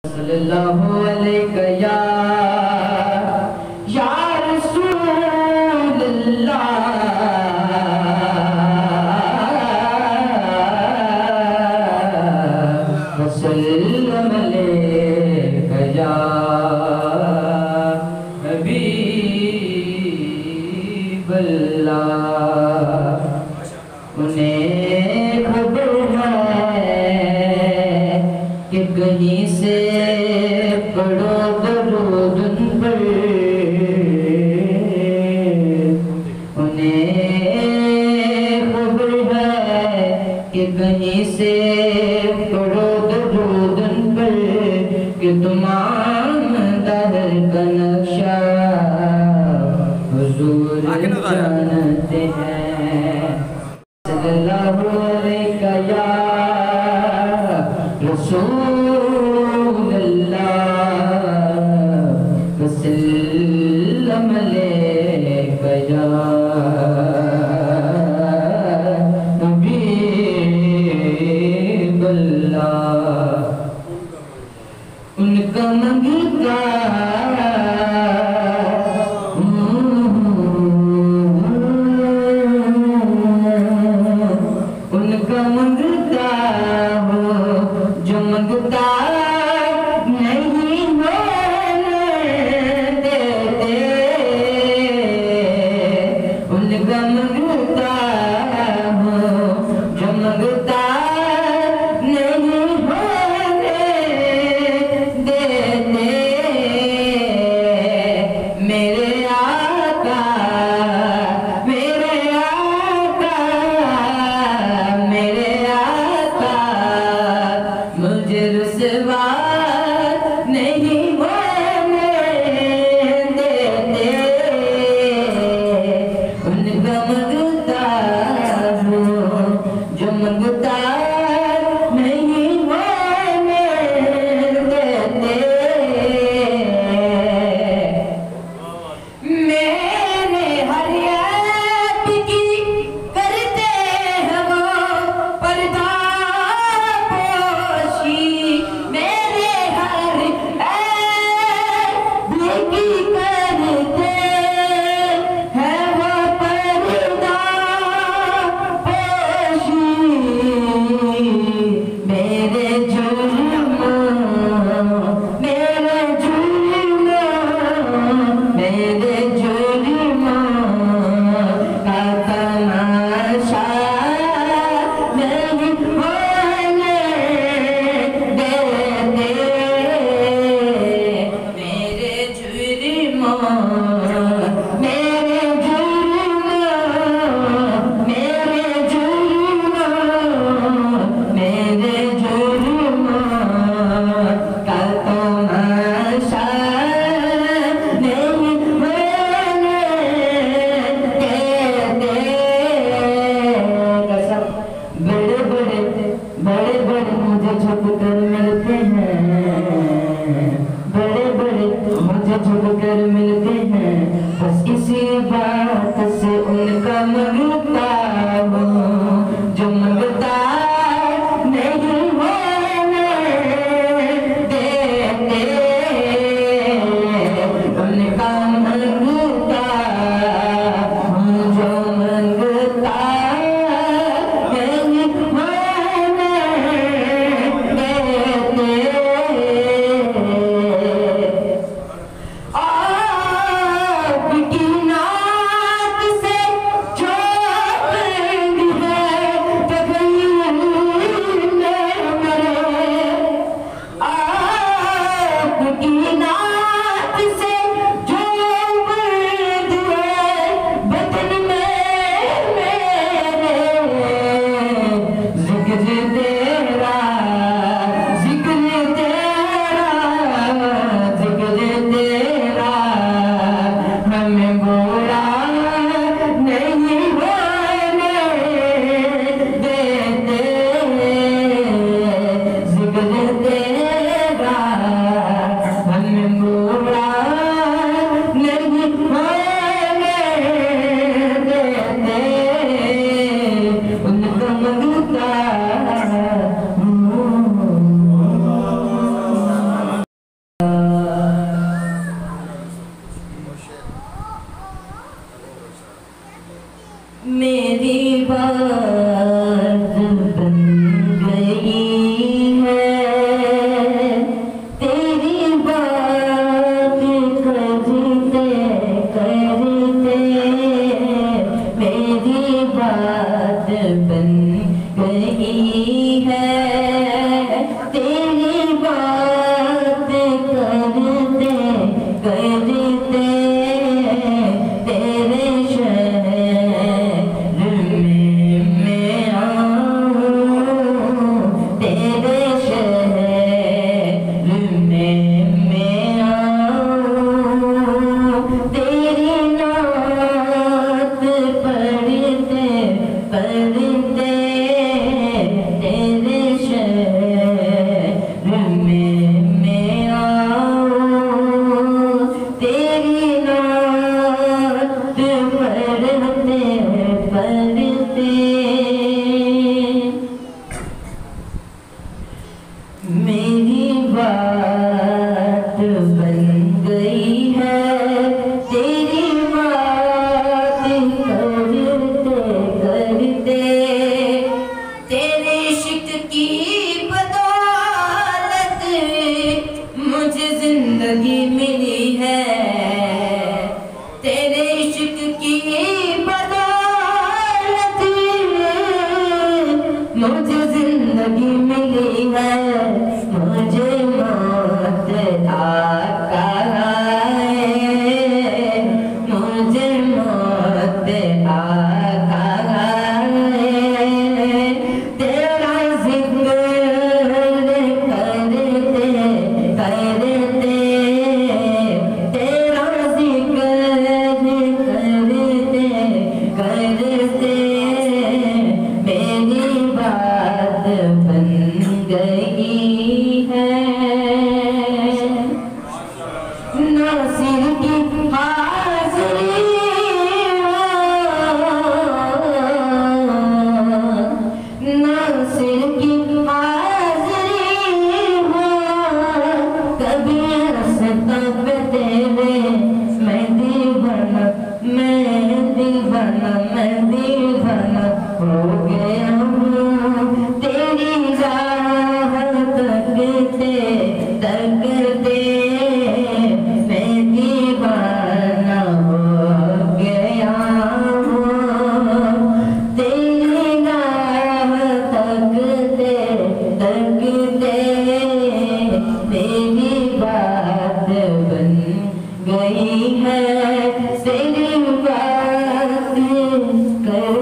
सल्लल्लाहु अलैहि या रसूलल्लाह वसल्लम अलैका या हबीबल्लाह। उन्हें खबर है कि कहीं से पढ़ो दरूद उन पर, उन्हें खबर है कि कहीं से पढ़ो दरूद उन पर कि तुमाम दहर का नक्शा हुजूर जानते हैं। सल्लल्लाहु अलैका या रसूलल्लाह वसल्लम अलैका या हबीबल्लाह। उनका मंगता उनका मंगता हो जो मंगता नहीं होने देते, उनका मंगता हो जो मंगता नहीं होने देते। मेरे आका मेरे आका मेरे आका मुझे रुसवा बात बन गई है, तेरी बात करते करते तेरे इश्क की बदौलत मुझे जिंदगी मिली है, तेरे इश्क की बदौलत मुझे जिंदगी मिली है। मुझे मौत आका है, मुझे मौत आका है, तेरा जिक्र करते करते, तेरा जिक्र करते करते मेरी बात बन गई है। नासिर की हाज़िरी नासिर की हाज़िरी हो, कभी रास्ता पे तेरे मैं दीवाना हो गया हूँ, तेरी राह तकते तकते मैं दीवाना हो गया हूँ, तेरी राह तकते तकते मेरी बात बन गई है, तेरी बात कर